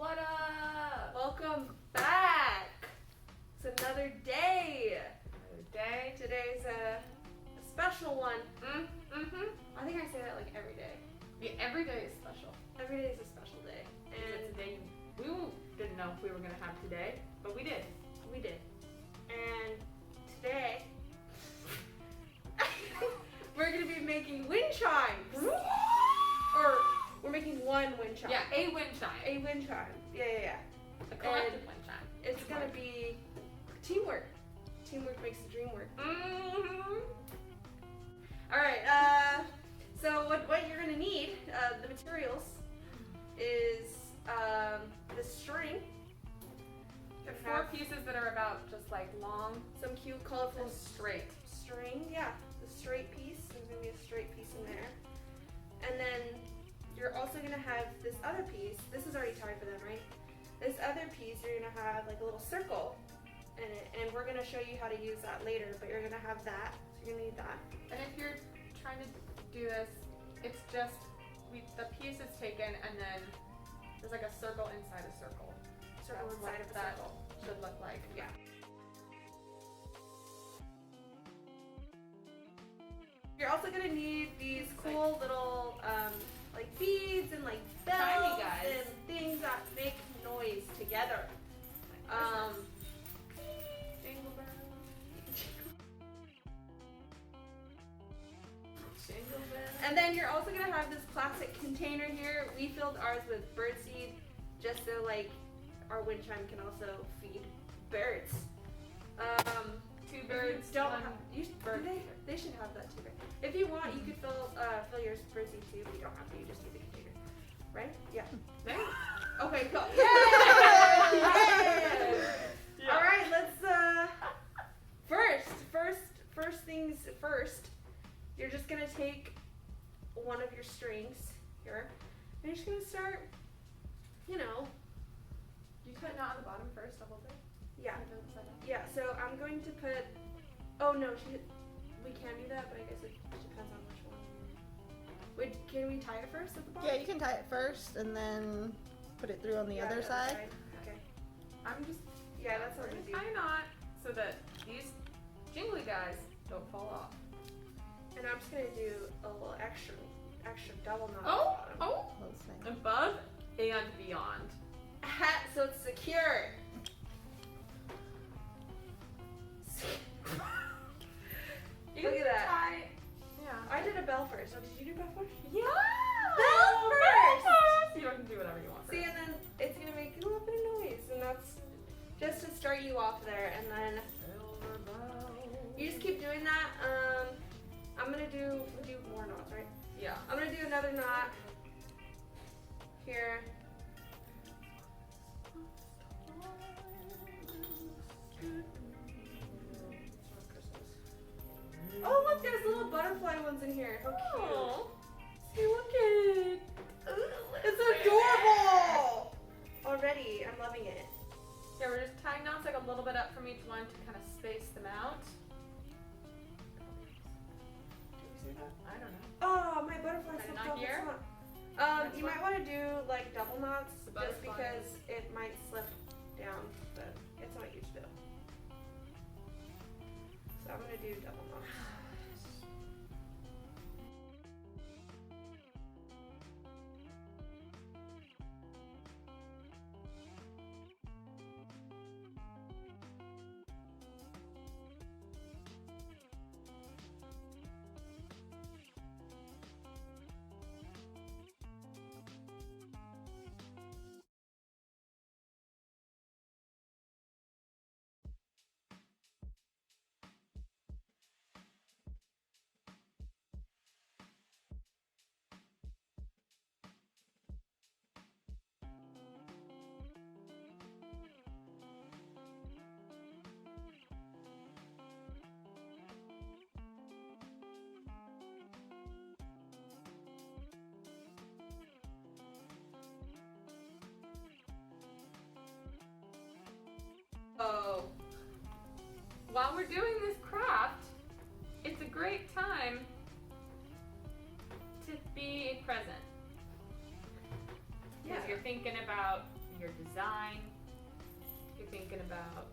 What up? Welcome back. It's another day. Today's a special one. I think I say that like every day. Yeah, every day is special. Every day is a special day. And today, we didn't know if we were going to have today, but we did. We did. And today, we're going to be making wind chimes. Or we're making one wind chime. Yeah, a wind chime. A wind chime. Yeah. A collective wind chime. It's going to be teamwork. Teamwork makes the dream work. All right. So what you're gonna need, the materials, is the string. There are 4 pieces that are about just like long, Some cute, colorful and straight. string. Yeah, the straight piece. There's gonna be a straight piece in there. And then you're also gonna have this other piece. This is already tied for them, right? This other piece, you're gonna have like a little circle in it, and we're gonna show you how to use that later. But you're gonna have that. So you're gonna need that. And if you're trying to do this, it's just the piece is taken and then there's like a circle inside a circle. Circle That's inside what of a that circle. should look like. Yeah. You're also gonna need these cool little like beads and like bells Shiny guys. and things that make noise together. Jingle bells. Jingle bells. And then you're also gonna have this plastic container here. We filled ours with birdseed just so like our wind chime can also feed birds. 2 birds, Don't one have, bird do feeder. they should have that too. Right? If you want, you could fill yours with birdseed too, but you don't have to. You just need the container, right? Yeah. There. Okay, cool. Yeah. All right, let's first things first. You're just gonna take one of your strings here, and you're just gonna start, You put a knot on the bottom first, the whole thing? yeah. Kind of upside down. Yeah, so I'm going to put, oh no, we can do that, but I guess it depends on which one. Wait, can we tie it first at the bottom? Yeah, you can tie it first and then put it through on the Yeah, other side. Okay. I'm just Yeah, that's what I'm gonna do. tie a knot so that these jingly guys don't fall off. And I'm just gonna do a little extra double knot. Oh, at the bottom. Those things. above and beyond. So it's secure. You Look at can that. tie. Yeah. I did a bell first. Oh, did you do bell first? Yeah. Bell first. You can do whatever you want. See, and then it's gonna make a little bit of noise, and that's just to start you off there. And then you just keep doing that. I'm gonna do more knots, right? Yeah. I'm gonna do another knot here. Oh look, there's little butterfly ones in here. How cute! Oh. See, look at it. It's adorable. Already, I'm loving it. Yeah, we're just tying knots like a little bit up from each one to kind of space them out. Do you see that? I don't know. Oh, my butterfly Got a slipped knot off here? its knot. Next You one? might want to do like double knots The just butterfly. because it might slip down, but it's not a huge deal. So I'm gonna do double knots. Oh. While we're doing this craft, it's a great time to be present. Because Yeah. you're thinking about your design. You're thinking about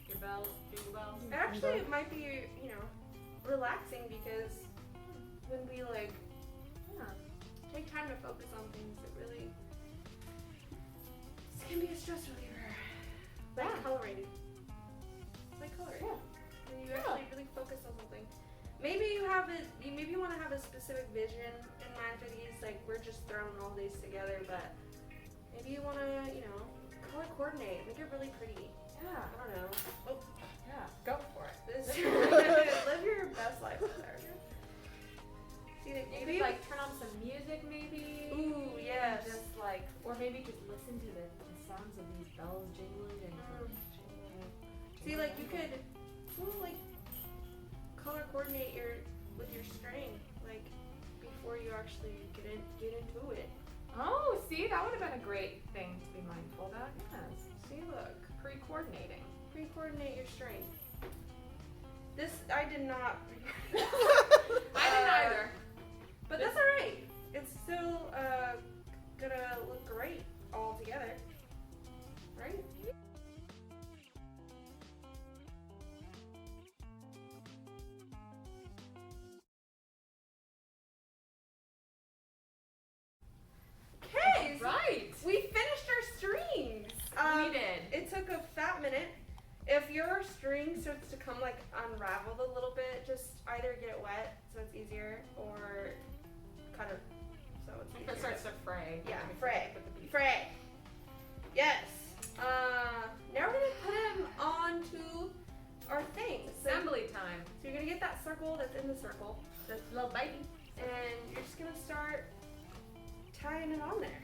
your bells, jingle bells. Actually, it might be, you know, relaxing because when we like take time to focus on things, it really this can be a stress reliever. Like coloring. It's like coloring. Yeah. When you actually really focus on something. Maybe you have it. You maybe want to have a specific vision in mind for these. Like we're just throwing all these together, but maybe you want to, you know, color coordinate, make it really pretty. Yeah. I don't know. Oh, Yeah. Go for it. live your best life out there. See, like, Maybe like turn on some music, maybe. Ooh, yes. And just like, or maybe just listen to the sounds of these bells jingling and. See, like you could, like color coordinate with your string, like before you actually get into it. Oh, see, that would have been a great thing to be mindful about. Yes. See, look, Pre-coordinating. pre-coordinate your string. This I did not. I didn't either. But that's alright. It's still gonna look great all together, right? Okay, Right. we finished our strings. We did. It took a fat minute. If your string starts to come like unraveled a little bit, just either get it wet so it's easier, or cut it so it's If easier. it starts to fray. Yeah, then we fray. put the bead. Fray. Yes. Now we're gonna put them onto our thing. So Assembly time. you're gonna get that circle that's in the circle, This little baby. and you're just gonna start tying it on there.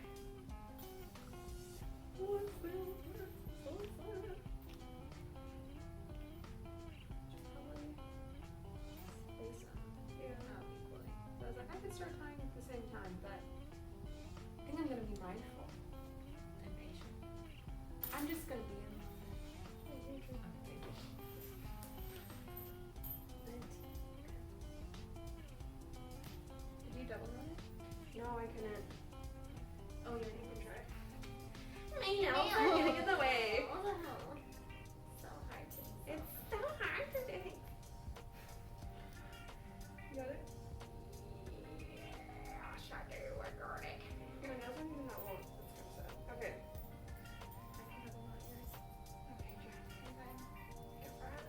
So I was like, I could start tying at the same time, but I think I'm gonna be mindful and patient. I'm just gonna be in the moment. Did you double knot it? No, I couldn't. Oh yeah, you can try. I'm getting in the way. So hard to. It's so hard to do. You got it? Yeah, I do. I got it. My nails aren't even that long. That's kind of sad. Okay. I can have a lot of yours. Okay, Go for it.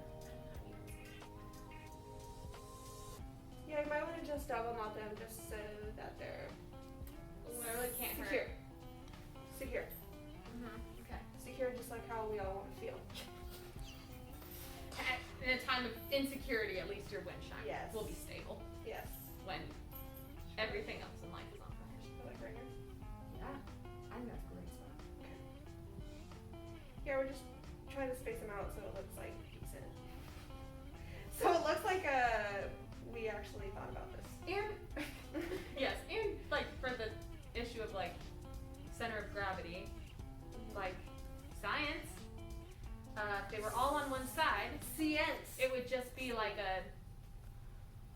Yeah, you might want to just double knot them just so that they're Ooh, I really can't secure. hurt. Secure. Okay. Secure, just like how we all want to feel. In a time of insecurity, at least your wind chime Yes. will be stable Yes. when everything else in life is on fire. Like right here. Yeah, I think that's a great spot. Yeah, we're just trying to space them out so it looks like decent. So it looks like we actually thought about this. And yes, and like for the issue of like center of gravity, like science, if they were all on one side, Science. it would just be like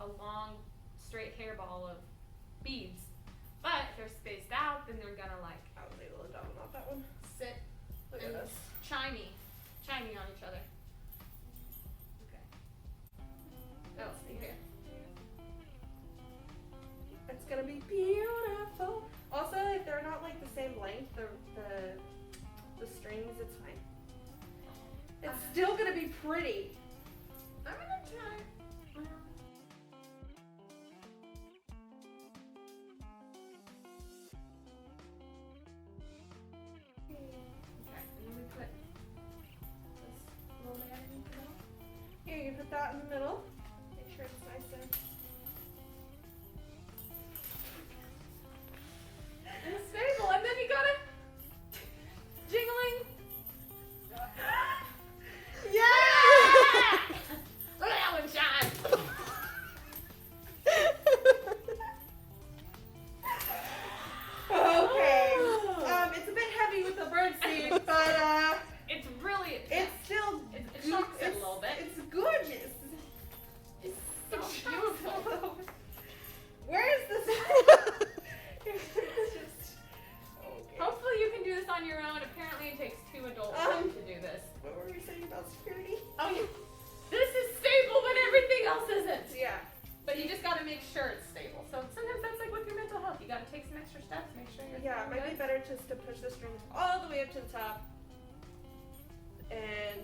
a long straight hairball of beads. But if they're spaced out, then they're gonna like I was able to double knot that one. sit Look and at us. chimey on each other. Okay. Oh, here. It's gonna be beautiful. Also, if they're not like the same length, the strings, it's fine. It's still gonna be pretty. I'm gonna try. Okay, and then we put this little man in the middle. Here, you put that in the middle. Make sure it's nice and And it's stable, and then you got it jingling. yeah. Look at that one shine. Okay. It's a bit heavy with the bird seed, but It's really, it's still it shocks it a little bit. It's gorgeous. It's so beautiful. want to make sure it's stable. So sometimes that's like with your mental health. You got to take some extra steps, make sure you're Yeah, it might be good. better just to push the strings all the way up to the top and